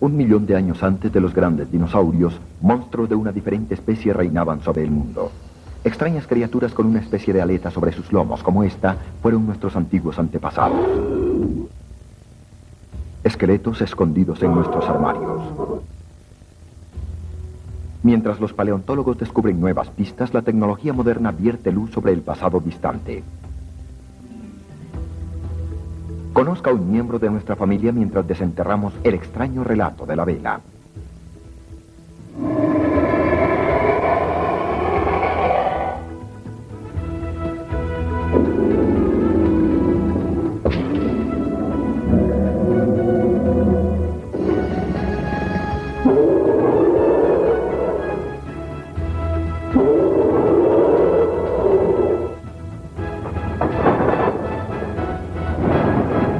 1 millón de años antes de los grandes dinosaurios, monstruos de una diferente especie reinaban sobre el mundo. Extrañas criaturas con una especie de aleta sobre sus lomos, como esta, fueron nuestros antiguos antepasados. Esqueletos escondidos en nuestros armarios. Mientras los paleontólogos descubren nuevas pistas, la tecnología moderna vierte luz sobre el pasado distante. Conozca a un miembro de nuestra familia mientras desenterramos el extraño relato de la vela.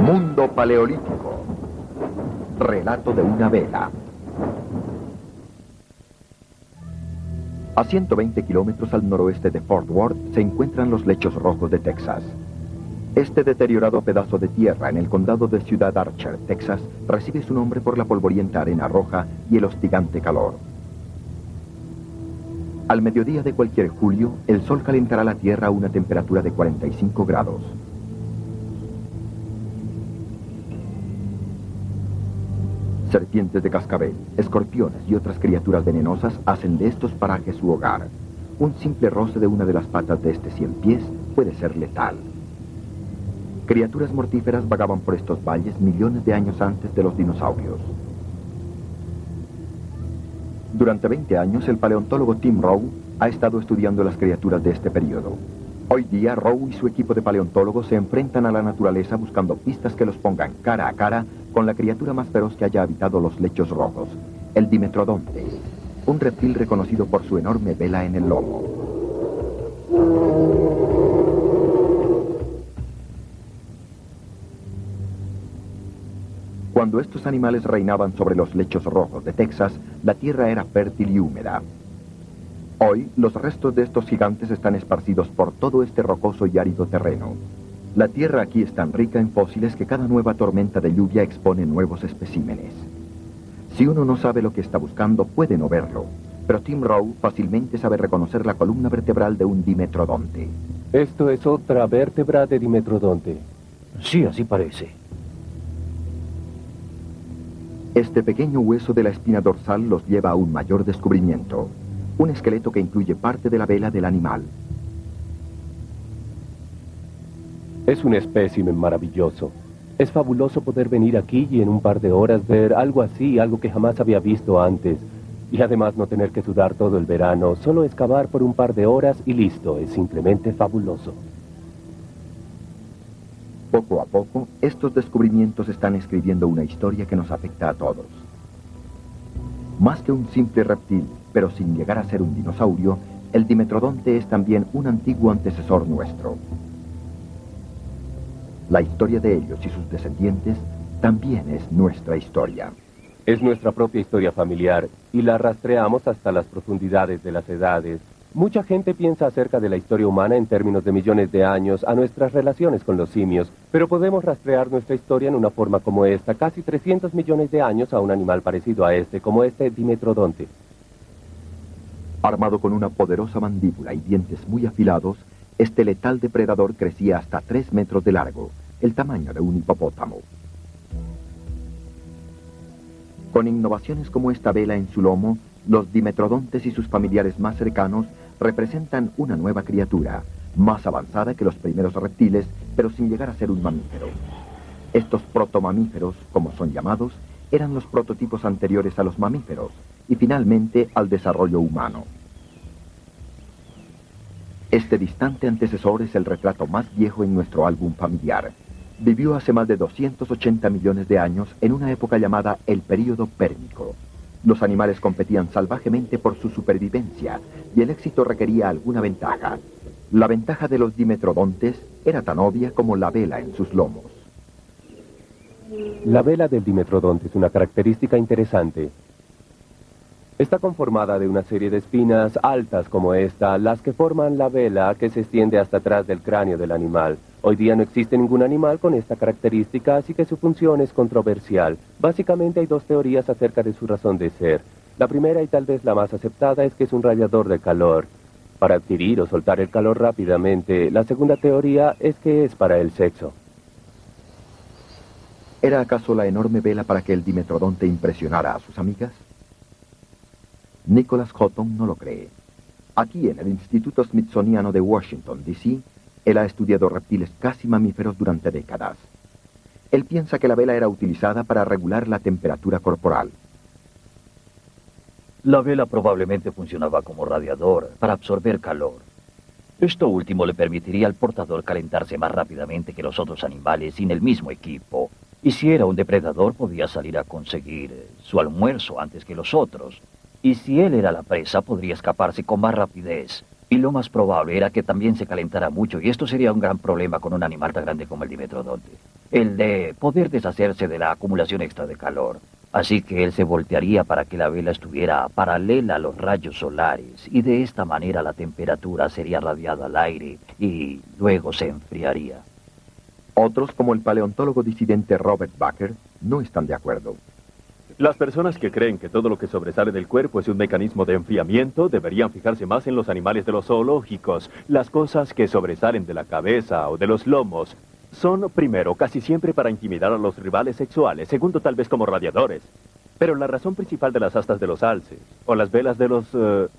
Mundo paleolítico. Relato de una vela. A 120 kilómetros al noroeste de Fort Worth se encuentran los lechos rojos de Texas. Este deteriorado pedazo de tierra en el condado de Ciudad Archer, Texas, recibe su nombre por la polvorienta arena roja y el hostigante calor. Al mediodía de cualquier julio, el sol calentará la tierra a una temperatura de 45 grados. Serpientes de cascabel, escorpiones y otras criaturas venenosas hacen de estos parajes su hogar. Un simple roce de una de las patas de este 100 pies puede ser letal. Criaturas mortíferas vagaban por estos valles millones de años antes de los dinosaurios. Durante 20 años, el paleontólogo Tim Rowe ha estado estudiando las criaturas de este periodo. Hoy día, Rowe y su equipo de paleontólogos se enfrentan a la naturaleza buscando pistas que los pongan cara a cara con la criatura más feroz que haya habitado los lechos rojos, el dimetrodonte, un reptil reconocido por su enorme vela en el lomo. Cuando estos animales reinaban sobre los lechos rojos de Texas, la tierra era fértil y húmeda. Hoy, los restos de estos gigantes están esparcidos por todo este rocoso y árido terreno. La tierra aquí es tan rica en fósiles que cada nueva tormenta de lluvia expone nuevos especímenes. Si uno no sabe lo que está buscando, puede no verlo, pero Tim Rowe fácilmente sabe reconocer la columna vertebral de un dimetrodonte. Esto es otra vértebra de dimetrodonte. Sí, así parece. Este pequeño hueso de la espina dorsal los lleva a un mayor descubrimiento. Un esqueleto que incluye parte de la vela del animal. Es un espécimen maravilloso. Es fabuloso poder venir aquí y en un par de horas ver algo así, algo que jamás había visto antes. Y además no tener que sudar todo el verano, solo excavar por un par de horas y listo. Es simplemente fabuloso. Poco a poco, estos descubrimientos están escribiendo una historia que nos afecta a todos. Más que un simple reptil, pero sin llegar a ser un dinosaurio, el dimetrodonte es también un antiguo antecesor nuestro. La historia de ellos y sus descendientes también es nuestra historia. Es nuestra propia historia familiar y la rastreamos hasta las profundidades de las edades. Mucha gente piensa acerca de la historia humana en términos de millones de años a nuestras relaciones con los simios, pero podemos rastrear nuestra historia en una forma como esta, casi 300 millones de años a un animal parecido a este, como este dimetrodonte. Armado con una poderosa mandíbula y dientes muy afilados, este letal depredador crecía hasta 3 metros de largo, el tamaño de un hipopótamo. Con innovaciones como esta vela en su lomo, los dimetrodontes y sus familiares más cercanos representan una nueva criatura, más avanzada que los primeros reptiles, pero sin llegar a ser un mamífero. Estos protomamíferos, como son llamados, eran los prototipos anteriores a los mamíferos y finalmente al desarrollo humano. Este distante antecesor es el retrato más viejo en nuestro álbum familiar. Vivió hace más de 280 millones de años en una época llamada el período pérmico. Los animales competían salvajemente por su supervivencia y el éxito requería alguna ventaja. La ventaja de los dimetrodontes era tan obvia como la vela en sus lomos. La vela del dimetrodonte es una característica interesante. Está conformada de una serie de espinas altas como esta, las que forman la vela que se extiende hasta atrás del cráneo del animal. Hoy día no existe ningún animal con esta característica, así que su función es controversial. Básicamente hay dos teorías acerca de su razón de ser. La primera y tal vez la más aceptada es que es un radiador de calor, para adquirir o soltar el calor rápidamente. La segunda teoría es que es para el sexo. ¿Era acaso la enorme vela para que el dimetrodonte impresionara a sus amigas? Nicholas Houghton no lo cree. Aquí, en el Instituto Smithsoniano de Washington, D.C., él ha estudiado reptiles casi mamíferos durante décadas. Él piensa que la vela era utilizada para regular la temperatura corporal. La vela probablemente funcionaba como radiador para absorber calor. Esto último le permitiría al portador calentarse más rápidamente que los otros animales sin el mismo equipo. Y si era un depredador, podía salir a conseguir su almuerzo antes que los otros. Y si él era la presa, podría escaparse con más rapidez. Y lo más probable era que también se calentara mucho, y esto sería un gran problema con un animal tan grande como el dimetrodonte. El de poder deshacerse de la acumulación extra de calor. Así que él se voltearía para que la vela estuviera paralela a los rayos solares, y de esta manera la temperatura sería radiada al aire, y luego se enfriaría. Otros, como el paleontólogo disidente Robert Baker, no están de acuerdo. Las personas que creen que todo lo que sobresale del cuerpo es un mecanismo de enfriamiento deberían fijarse más en los animales de los zoológicos. Las cosas que sobresalen de la cabeza o de los lomos son, primero, casi siempre para intimidar a los rivales sexuales, segundo, tal vez como radiadores. Pero la razón principal de las astas de los alces o las velas de los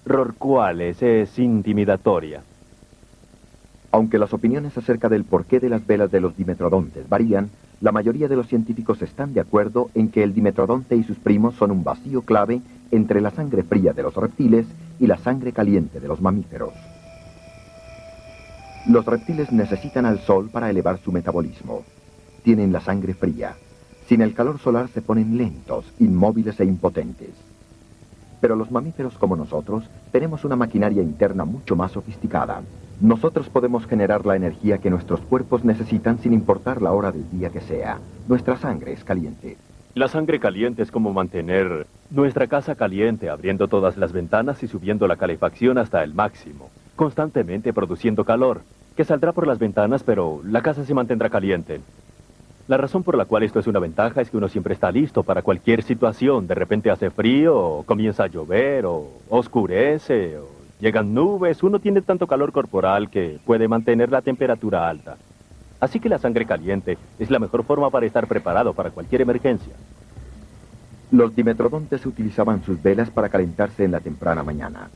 rorcuales es intimidatoria. Aunque las opiniones acerca del porqué de las velas de los dimetrodontes varían, la mayoría de los científicos están de acuerdo en que el dimetrodonte y sus primos son un vacío clave entre la sangre fría de los reptiles y la sangre caliente de los mamíferos. Los reptiles necesitan al sol para elevar su metabolismo. Tienen la sangre fría. Sin el calor solar se ponen lentos, inmóviles e impotentes. Pero los mamíferos como nosotros tenemos una maquinaria interna mucho más sofisticada. Nosotros podemos generar la energía que nuestros cuerpos necesitan sin importar la hora del día que sea. Nuestra sangre es caliente. La sangre caliente es como mantener nuestra casa caliente, abriendo todas las ventanas y subiendo la calefacción hasta el máximo, constantemente produciendo calor, que saldrá por las ventanas, pero la casa se mantendrá caliente. La razón por la cual esto es una ventaja es que uno siempre está listo para cualquier situación. De repente hace frío, o comienza a llover, o oscurece, o llegan nubes. Uno tiene tanto calor corporal que puede mantener la temperatura alta. Así que la sangre caliente es la mejor forma para estar preparado para cualquier emergencia. Los dimetrodontes utilizaban sus velas para calentarse en la temprana mañana.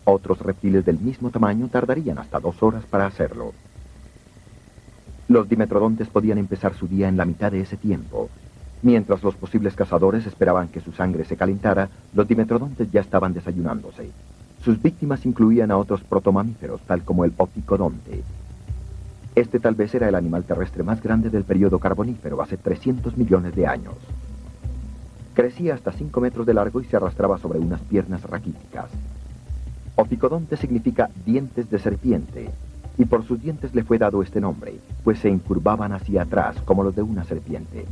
Otros reptiles del mismo tamaño tardarían hasta 2 horas para hacerlo. Los dimetrodontes podían empezar su día en la mitad de ese tiempo. Mientras los posibles cazadores esperaban que su sangre se calentara, los dimetrodontes ya estaban desayunándose. Sus víctimas incluían a otros protomamíferos, tal como el opicodonte. Este tal vez era el animal terrestre más grande del período carbonífero, hace 300 millones de años. Crecía hasta 5 metros de largo y se arrastraba sobre unas piernas raquíticas. Opicodonte significa dientes de serpiente, y por sus dientes le fue dado este nombre, pues se incurvaban hacia atrás como los de una serpiente.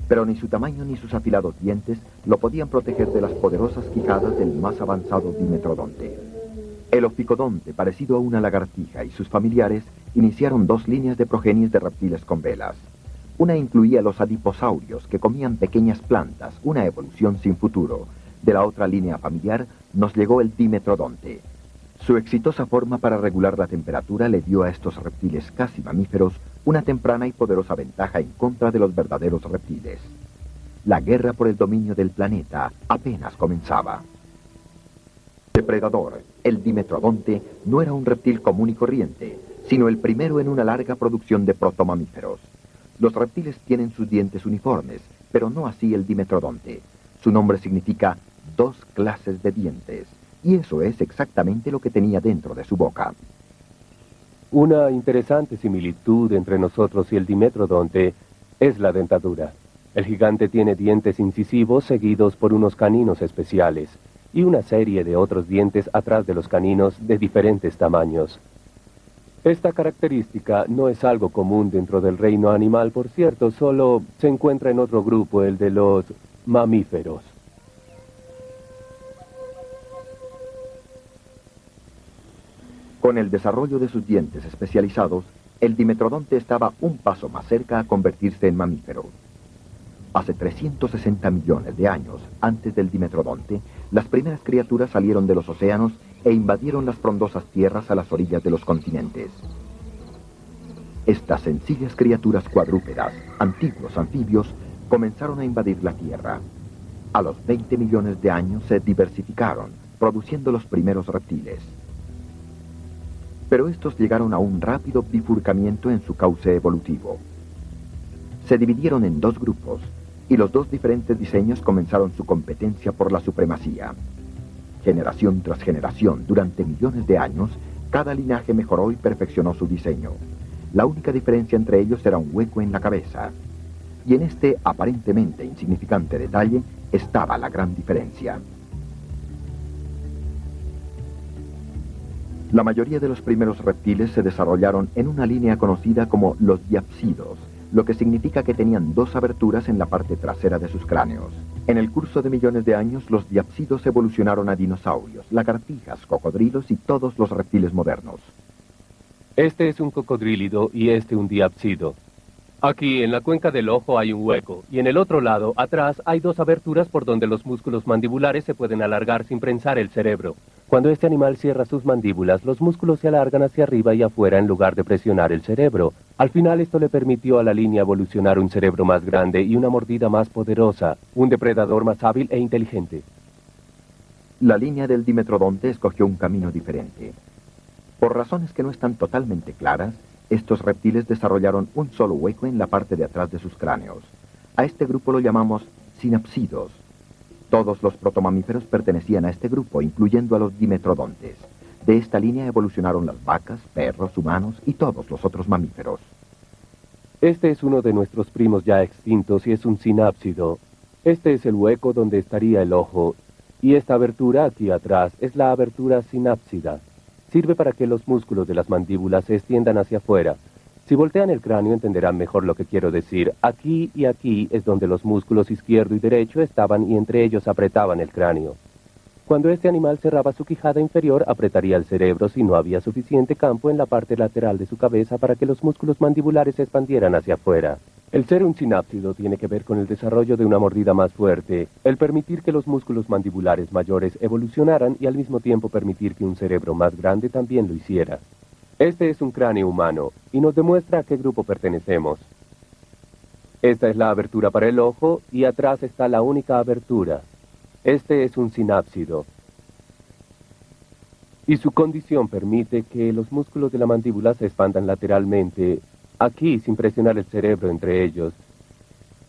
Pero ni su tamaño ni sus afilados dientes lo podían proteger de las poderosas quijadas del más avanzado dimetrodonte. El opicodonte, parecido a una lagartija, y sus familiares iniciaron 2 líneas de progenies de reptiles con velas. Una incluía los adiposaurios, que comían pequeñas plantas, una evolución sin futuro. De la otra línea familiar nos llegó el dimetrodonte. Su exitosa forma para regular la temperatura le dio a estos reptiles casi mamíferos una temprana y poderosa ventaja en contra de los verdaderos reptiles. La guerra por el dominio del planeta apenas comenzaba. Depredador, el dimetrodonte no era un reptil común y corriente, sino el primero en una larga producción de protomamíferos. Los reptiles tienen sus dientes uniformes, pero no así el dimetrodonte. Su nombre significa 2 clases de dientes. Y eso es exactamente lo que tenía dentro de su boca. Una interesante similitud entre nosotros y el dimetrodonte es la dentadura. El gigante tiene dientes incisivos seguidos por unos caninos especiales y una serie de otros dientes atrás de los caninos de diferentes tamaños. Esta característica no es algo común dentro del reino animal, por cierto, solo se encuentra en otro grupo, el de los mamíferos. Con el desarrollo de sus dientes especializados, el dimetrodonte estaba un paso más cerca a convertirse en mamífero. Hace 360 millones de años antes del dimetrodonte, las primeras criaturas salieron de los océanos e invadieron las frondosas tierras a las orillas de los continentes. Estas sencillas criaturas cuadrúpedas, antiguos anfibios, comenzaron a invadir la Tierra. A los 20 millones de años se diversificaron, produciendo los primeros reptiles. Pero estos llegaron a un rápido bifurcamiento en su cauce evolutivo. Se dividieron en dos grupos, y los dos diferentes diseños comenzaron su competencia por la supremacía. Generación tras generación, durante millones de años, cada linaje mejoró y perfeccionó su diseño. La única diferencia entre ellos era un hueco en la cabeza. Y en este aparentemente insignificante detalle estaba la gran diferencia. La mayoría de los primeros reptiles se desarrollaron en una línea conocida como los diapsidos, lo que significa que tenían dos aberturas en la parte trasera de sus cráneos. En el curso de millones de años, los diapsidos evolucionaron a dinosaurios, lagartijas, cocodrilos y todos los reptiles modernos. Este es un cocodrílido y este un diapsido. Aquí, en la cuenca del ojo, hay un hueco, y en el otro lado, atrás, hay dos aberturas por donde los músculos mandibulares se pueden alargar sin prensar el cerebro. Cuando este animal cierra sus mandíbulas, los músculos se alargan hacia arriba y afuera en lugar de presionar el cerebro. Al final, esto le permitió a la línea evolucionar un cerebro más grande y una mordida más poderosa, un depredador más hábil e inteligente. La línea del dimetrodonte escogió un camino diferente. Por razones que no están totalmente claras, estos reptiles desarrollaron un solo hueco en la parte de atrás de sus cráneos. A este grupo lo llamamos sinapsidos. Todos los protomamíferos pertenecían a este grupo, incluyendo a los dimetrodontes. De esta línea evolucionaron las vacas, perros, humanos y todos los otros mamíferos. Este es uno de nuestros primos ya extintos y es un sinápsido. Este es el hueco donde estaría el ojo, y esta abertura aquí atrás es la abertura sinápsida. Sirve para que los músculos de las mandíbulas se extiendan hacia afuera. Si voltean el cráneo entenderán mejor lo que quiero decir. Aquí y aquí es donde los músculos izquierdo y derecho estaban y entre ellos apretaban el cráneo. Cuando este animal cerraba su quijada inferior, apretaría el cerebro si no había suficiente campo en la parte lateral de su cabeza para que los músculos mandibulares se expandieran hacia afuera. El ser un sinápsido tiene que ver con el desarrollo de una mordida más fuerte, el permitir que los músculos mandibulares mayores evolucionaran y al mismo tiempo permitir que un cerebro más grande también lo hiciera. Este es un cráneo humano y nos demuestra a qué grupo pertenecemos. Esta es la abertura para el ojo y atrás está la única abertura. Este es un sinápsido. Y su condición permite que los músculos de la mandíbula se expandan lateralmente, aquí sin presionar el cerebro entre ellos.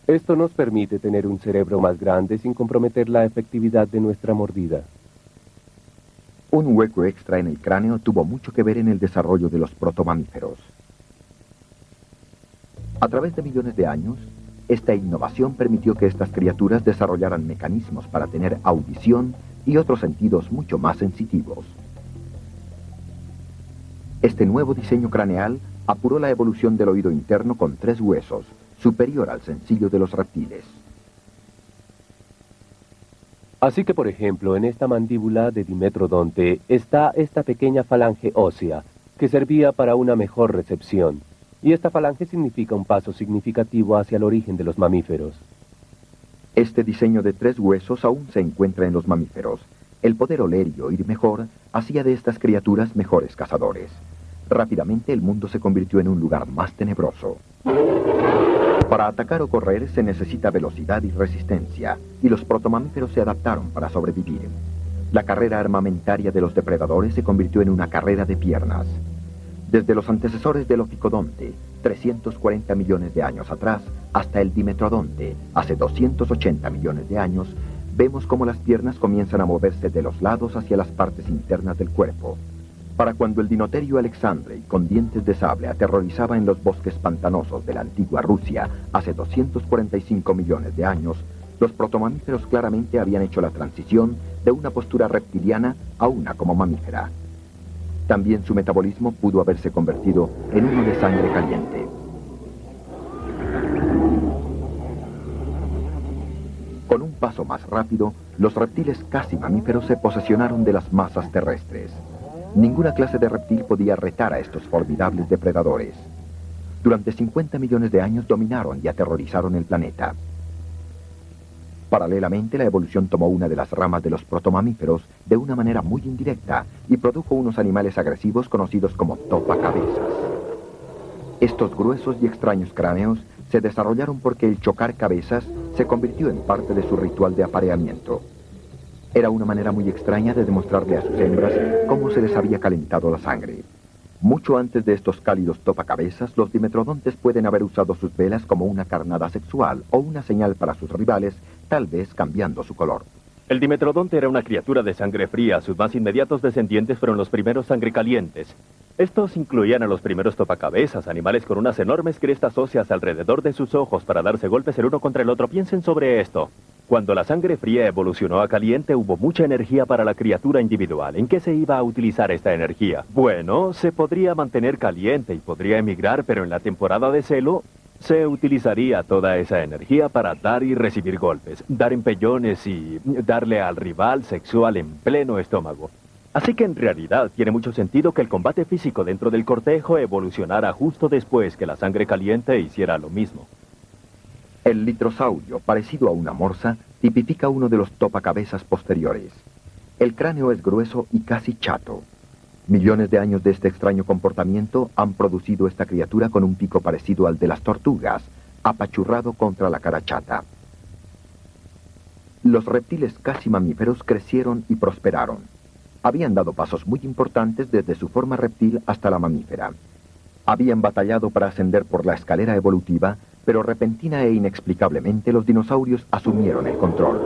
Esto nos permite tener un cerebro más grande sin comprometer la efectividad de nuestra mordida. Un hueco extra en el cráneo tuvo mucho que ver en el desarrollo de los protomamíferos. A través de millones de años, esta innovación permitió que estas criaturas desarrollaran mecanismos para tener audición y otros sentidos mucho más sensitivos. Este nuevo diseño craneal apuró la evolución del oído interno con 3 huesos, superior al sencillo de los reptiles. Así que, por ejemplo, en esta mandíbula de dimetrodonte está esta pequeña falange ósea, que servía para una mejor recepción. Y esta falange significa un paso significativo hacia el origen de los mamíferos. Este diseño de 3 huesos aún se encuentra en los mamíferos. El poder oler y oír mejor hacía de estas criaturas mejores cazadores. Rápidamente el mundo se convirtió en un lugar más tenebroso. Para atacar o correr se necesita velocidad y resistencia, y los protomamíferos se adaptaron para sobrevivir. La carrera armamentaria de los depredadores se convirtió en una carrera de piernas. Desde los antecesores del oficodonte, 340 millones de años atrás, hasta el dimetrodonte, hace 280 millones de años, vemos cómo las piernas comienzan a moverse de los lados hacia las partes internas del cuerpo. Para cuando el dinoterio Alexandre, con dientes de sable, aterrorizaba en los bosques pantanosos de la antigua Rusia hace 245 millones de años, los protomamíferos claramente habían hecho la transición de una postura reptiliana a una como mamífera. También su metabolismo pudo haberse convertido en uno de sangre caliente. Con un paso más rápido, los reptiles casi mamíferos se posesionaron de las masas terrestres. Ninguna clase de reptil podía retar a estos formidables depredadores. Durante 50 millones de años dominaron y aterrorizaron el planeta. Paralelamente, la evolución tomó una de las ramas de los protomamíferos de una manera muy indirecta y produjo unos animales agresivos conocidos como topacabezas. Estos gruesos y extraños cráneos se desarrollaron porque el chocar cabezas se convirtió en parte de su ritual de apareamiento. Era una manera muy extraña de demostrarle a sus hembras cómo se les había calentado la sangre. Mucho antes de estos cálidos topacabezas, los dimetrodontes pueden haber usado sus velas como una carnada sexual o una señal para sus rivales, tal vez cambiando su color. El dimetrodonte era una criatura de sangre fría. Sus más inmediatos descendientes fueron los primeros sangrecalientes. Estos incluían a los primeros topacabezas, animales con unas enormes crestas óseas alrededor de sus ojos para darse golpes el uno contra el otro. Piensen sobre esto. Cuando la sangre fría evolucionó a caliente, hubo mucha energía para la criatura individual. ¿En qué se iba a utilizar esta energía? Bueno, se podría mantener caliente y podría emigrar, pero en la temporada de celo se utilizaría toda esa energía para dar y recibir golpes, dar empellones y darle al rival sexual en pleno estómago. Así que en realidad tiene mucho sentido que el combate físico dentro del cortejo evolucionara justo después que la sangre caliente hiciera lo mismo. El litrosaurio, parecido a una morsa, tipifica uno de los topacabezas posteriores. El cráneo es grueso y casi chato. Millones de años de este extraño comportamiento han producido esta criatura con un pico parecido al de las tortugas, apachurrado contra la cara chata. Los reptiles casi mamíferos crecieron y prosperaron. Habían dado pasos muy importantes desde su forma reptil hasta la mamífera. Habían batallado para ascender por la escalera evolutiva, pero repentina e inexplicablemente los dinosaurios asumieron el control.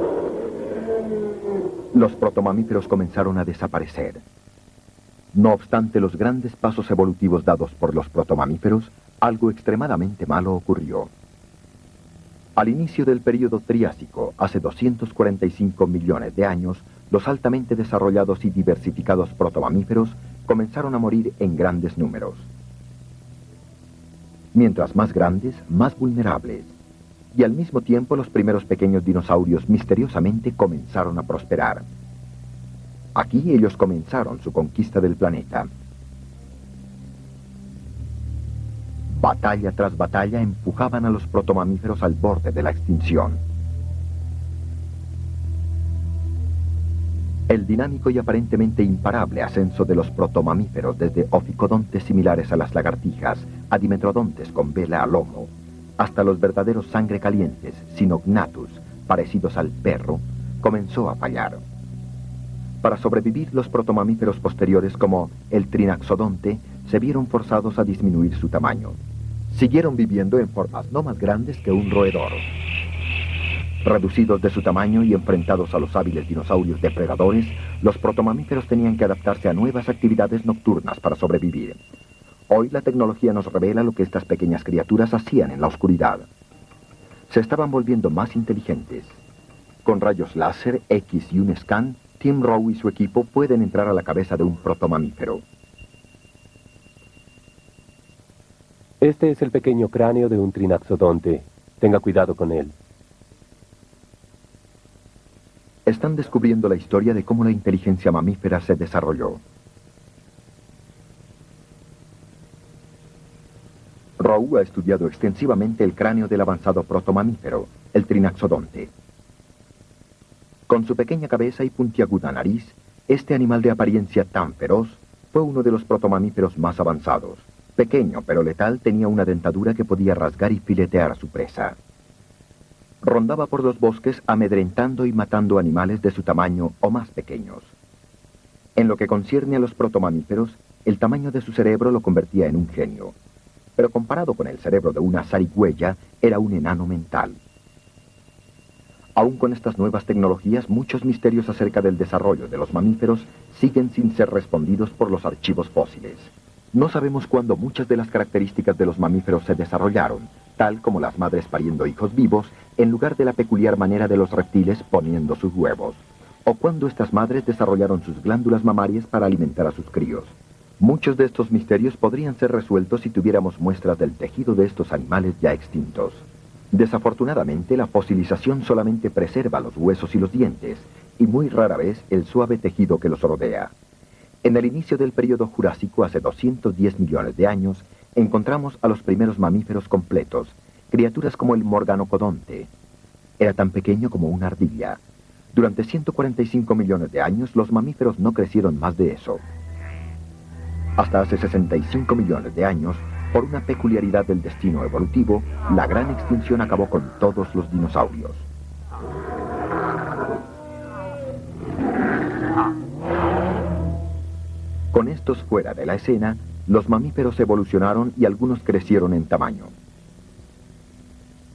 Los protomamíferos comenzaron a desaparecer. No obstante los grandes pasos evolutivos dados por los protomamíferos, algo extremadamente malo ocurrió. Al inicio del período Triásico, hace 245 millones de años, los altamente desarrollados y diversificados protomamíferos comenzaron a morir en grandes números. Mientras más grandes, más vulnerables. Y al mismo tiempo los primeros pequeños dinosaurios misteriosamente comenzaron a prosperar. Aquí ellos comenzaron su conquista del planeta. Batalla tras batalla empujaban a los protomamíferos al borde de la extinción. El dinámico y aparentemente imparable ascenso de los protomamíferos desde oficodontes similares a las lagartijas a dimetrodontes con vela a lomo, hasta los verdaderos sangre calientes, sinognathus, parecidos al perro, comenzó a fallar. Para sobrevivir, los protomamíferos posteriores como el trinaxodonte se vieron forzados a disminuir su tamaño. Siguieron viviendo en formas no más grandes que un roedor. Reducidos de su tamaño y enfrentados a los hábiles dinosaurios depredadores, los protomamíferos tenían que adaptarse a nuevas actividades nocturnas para sobrevivir. Hoy la tecnología nos revela lo que estas pequeñas criaturas hacían en la oscuridad. Se estaban volviendo más inteligentes. Con rayos láser, X y un scan, Tim Rowe y su equipo pueden entrar a la cabeza de un protomamífero. Este es el pequeño cráneo de un trinaxodonte. Tenga cuidado con él. Están descubriendo la historia de cómo la inteligencia mamífera se desarrolló. Rowe ha estudiado extensivamente el cráneo del avanzado protomamífero, el trinaxodonte. Con su pequeña cabeza y puntiaguda nariz, este animal de apariencia tan feroz fue uno de los protomamíferos más avanzados. Pequeño pero letal, tenía una dentadura que podía rasgar y filetear a su presa. Rondaba por los bosques amedrentando y matando animales de su tamaño o más pequeños. En lo que concierne a los protomamíferos, el tamaño de su cerebro lo convertía en un genio. Pero comparado con el cerebro de una zarigüeya, era un enano mental. Aún con estas nuevas tecnologías, muchos misterios acerca del desarrollo de los mamíferos siguen sin ser respondidos por los archivos fósiles. No sabemos cuándo muchas de las características de los mamíferos se desarrollaron, tal como las madres pariendo hijos vivos, en lugar de la peculiar manera de los reptiles poniendo sus huevos, o cuándo estas madres desarrollaron sus glándulas mamarias para alimentar a sus críos. Muchos de estos misterios podrían ser resueltos si tuviéramos muestras del tejido de estos animales ya extintos. Desafortunadamente, la fosilización solamente preserva los huesos y los dientes, y muy rara vez el suave tejido que los rodea. En el inicio del período Jurásico, hace 210 millones de años, encontramos a los primeros mamíferos completos, criaturas como el morganocodonte. Era tan pequeño como una ardilla. Durante 145 millones de años, los mamíferos no crecieron más de eso. Hasta hace 65 millones de años, por una peculiaridad del destino evolutivo, la gran extinción acabó con todos los dinosaurios. Con estos fuera de la escena, los mamíferos evolucionaron y algunos crecieron en tamaño.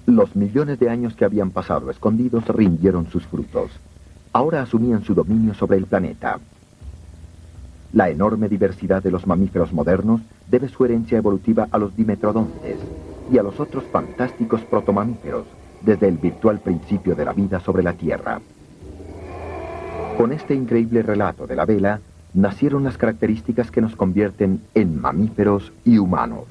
Los millones de años que habían pasado escondidos rindieron sus frutos. Ahora asumían su dominio sobre el planeta. La enorme diversidad de los mamíferos modernos debe su herencia evolutiva a los dimetrodontes y a los otros fantásticos protomamíferos, desde el virtual principio de la vida sobre la Tierra. Con este increíble relato de la vela, nacieron las características que nos convierten en mamíferos y humanos.